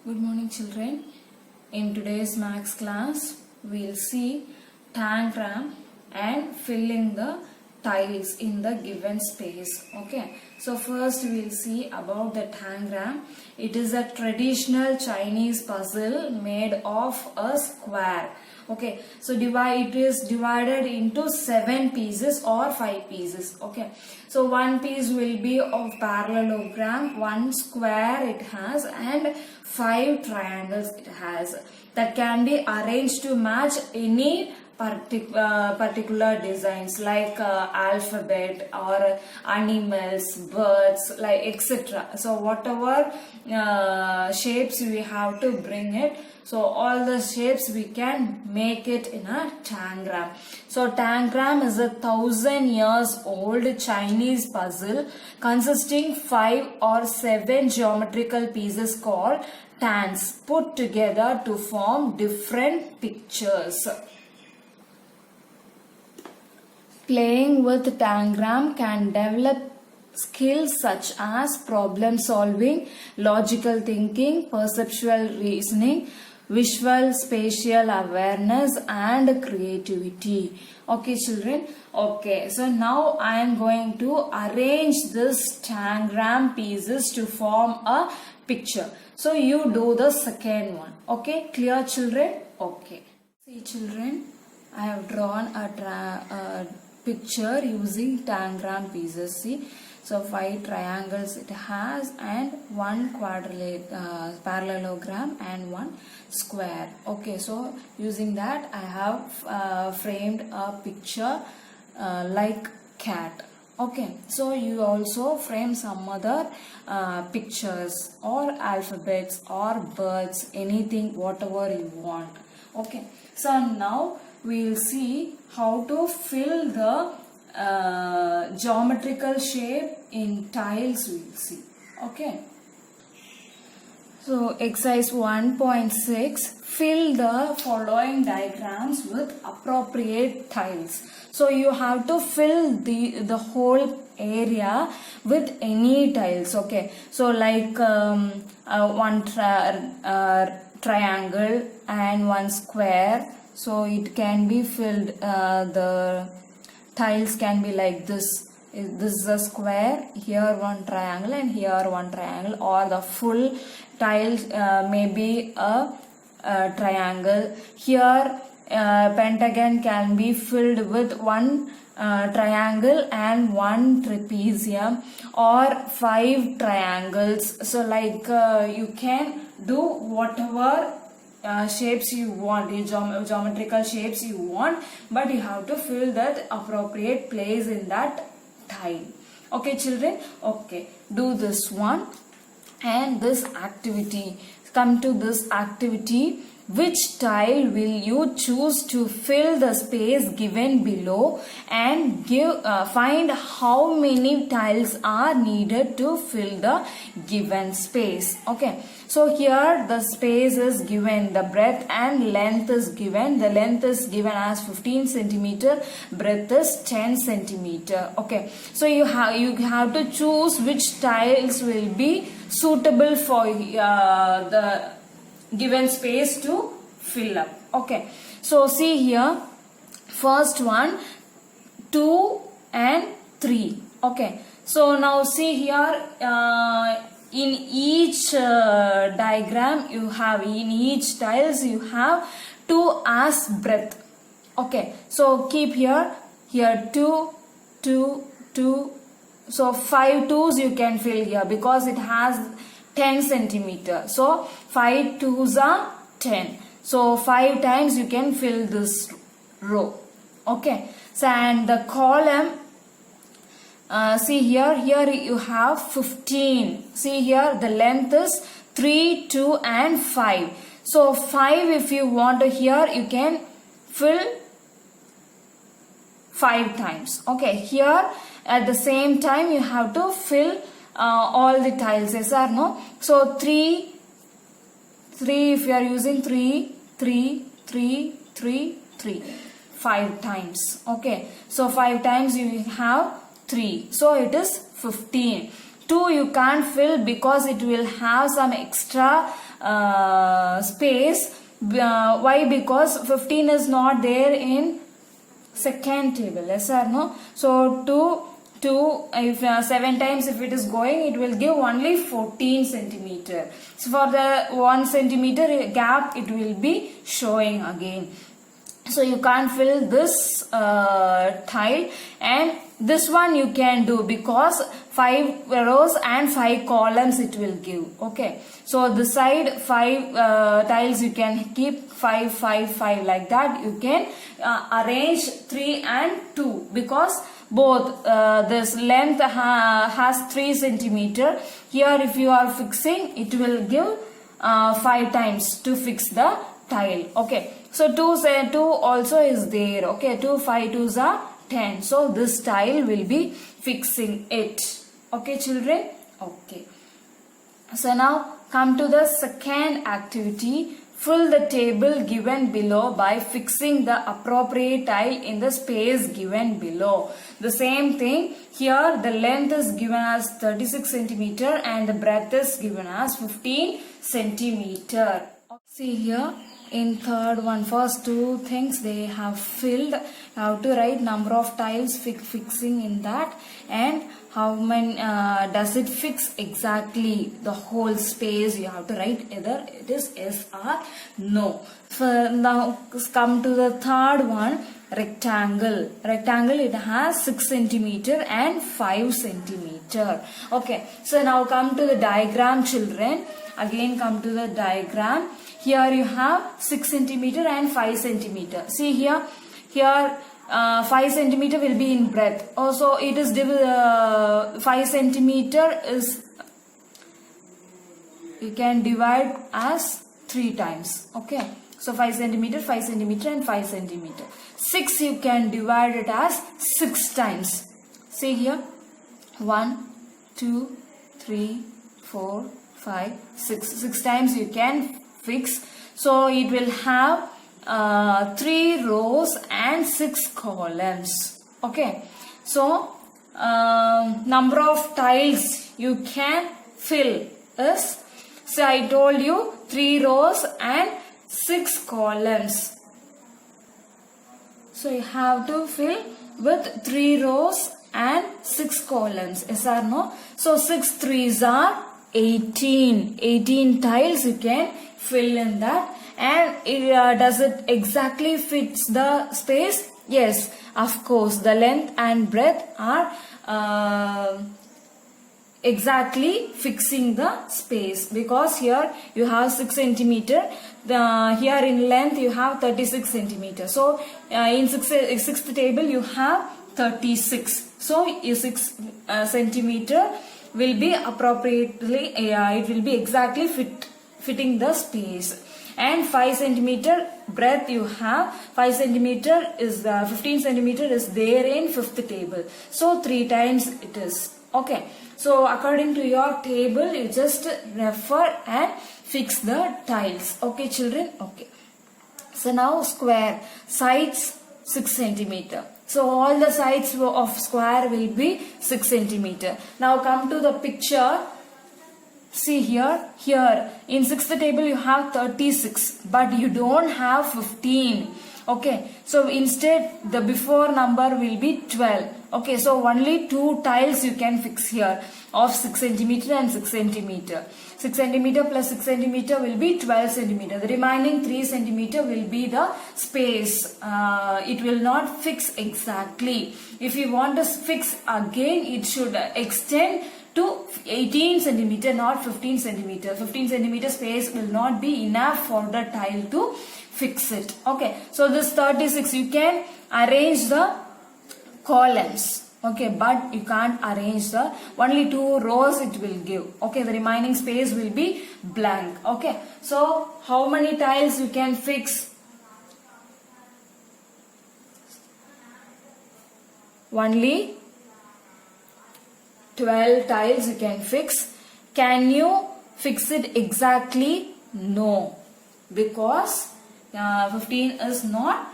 Good morning, children. In today's maths class, we'll see tangram and filling the tiles in the given space. Okay. So first we'll see about the tangram. It is a traditional Chinese puzzle made of a square. Okay, so it is divided into 7 pieces or 5 pieces. Okay, so one piece will be of parallelogram, one square it has, and 5 triangles it has that can be arranged to match any particular designs like alphabet or animals, birds, like etc. So whatever shapes we have to bring it, so all the shapes we can make it in a tangram. So tangram is a 1,000 years old Chinese puzzle consisting 5 or 7 geometrical pieces called tans put together to form different pictures. Playing with tangram can develop skills such as problem solving, logical thinking, perceptual reasoning, visual spatial awareness and creativity. Okay, children. Okay, so now I am going to arrange this tangram pieces to form a picture. So you do the second one. Okay, clear, children? Okay. See, children, I have drawn a picture using tangram pieces. See, so 5 triangles it has and 1 parallelogram and 1 square. Okay, so using that I have framed a picture like cat. Okay, so you also frame some other pictures or alphabets or birds, anything, whatever you want. Okay, so now we will see how to fill the geometrical shape in tiles. We will see. Okay. So exercise 1.6, fill the following diagrams with appropriate tiles. So you have to fill the whole area with any tiles. Okay. So like one triangle and 1 square. So it can be filled, the tiles can be like this. This is a square, here 1 triangle and here 1 triangle, or the full tiles may be a triangle. Here pentagon can be filled with 1 triangle and 1 trapezium or 5 triangles. So like you can do whatever shapes you want, geometrical shapes you want, but you have to fill that appropriate place in that tile. Okay, children? Okay, do this one and this activity. Come to this activity. Which tile will you choose to fill the space given below, and find how many tiles are needed to fill the given space. Okay, so here the space is given, the breadth and length is given. The length is given as 15 centimeter, breadth is 10 centimeter. Okay, so you have to choose which tiles will be suitable for the given space to fill up. Okay, so see here, first one 2 and 3. Okay, so now see here, in each diagram you have, in each tiles you have 2 as breadth. Okay, so keep here 2, 2, 2. So 5 2s you can fill here because it has 10 centimeter. So 5 2s are 10. So 5 times you can fill this row. Okay. So and the column, see here you have 15. See here the length is 3, 2 and 5. So 5 if you want to, here you can fill 5 times. Okay. Here at the same time you have to fill all the tiles, yes or no? So 3 if you are using 3, 3, 3, 3, 3, 5 times. Okay, so 5 times you have 3, so it is 15. 2 you can't fill because it will have some extra space. Why? Because 15 is not there in second table. Yes or no? So 2 if 7 times if it is going, it will give only 14 centimeter. So for the 1 centimeter gap, it will be showing again. So you can't fill this tile, and this one you can do because 5 rows and 5 columns it will give. Okay, so this side 5 tiles you can keep 5 5 5 like that. You can arrange 3 and 2 because both this length has 3 centimeter. Here if you are fixing, it will give 5 times to fix the tile. Okay, so 2 also is there. Okay, 2 5 2s are 10. So this tile will be fixing it. Okay children. Okay, so now come to the second activity. Fill the table given below by fixing the appropriate tile in the space given below. The same thing here, the length is given as 36 centimeter and the breadth is given as 15 centimeter. See here in third one, first two things they have filled. You have to write number of tiles fixing in that, and how many does it fix exactly the whole space. You have to write either it is yes or no. So now come to the third one, rectangle. Rectangle, it has 6 centimeter and 5 centimeter. Okay, so now come to the diagram children. Again come to the diagram. Here you have 6 centimeter and 5 centimeter. See here 5 centimeter will be in breadth. Also it is 5 centimeter is, you can divide as 3 times. Okay, so 5 centimeter and 5 centimeter. 6 you can divide it as 6 times. See here 1 2 3 4 5 6. 6 times you can fix. So it will have 3 rows and 6 columns. Okay, so number of tiles you can fill is, so I told you 3 rows and 6 columns. So you have to fill with 3 rows and 6 columns. Yes or no? So 6 3s are 18. 18 tiles you can fill in that. And does it exactly fits the space? Yes, of course. The length and breadth are exactly fixing the space, because here you have 6 centimeter. Here in length you have 36 centimeter. So in sixth table you have 36. So 6 centimeter will be appropriately. It will be exactly fitting the space. And 5 centimeter breadth you have. 5 centimeter is 15 centimeter is there in fifth table. So 3 times it is. Okay. So according to your table, you just refer and fix the tiles. Okay children. Okay. So now square. Sides 6 centimeter. So all the sides of square will be 6 centimeter. Now come to the picture. See here in 6th table you have 36, but you don't have 15. Okay, so instead the before number will be 12. Okay, so only 2 tiles you can fix here of 6 centimeter and 6 centimeter. 6 centimeter plus 6 centimeter will be 12 centimeter. The remaining 3 centimeter will be the space. It will not fix exactly. If you want to fix again, it should extend to 18 centimeter, not 15 centimeter. 15 centimeter space will not be enough for the tile to fix it. Okay, so this 36 you can arrange the columns. Okay, but you can't arrange the only 2 rows it will give. Okay, the remaining space will be blank. Okay, so how many tiles you can fix? Only 12 tiles you can fix. Can you fix it exactly? No, because 15 is not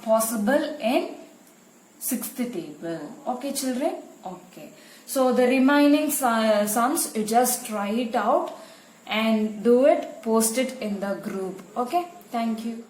possible in 6th table. Okay children. Okay, so the remaining sums you just try it out and do it, post it in the group. Okay, thank you.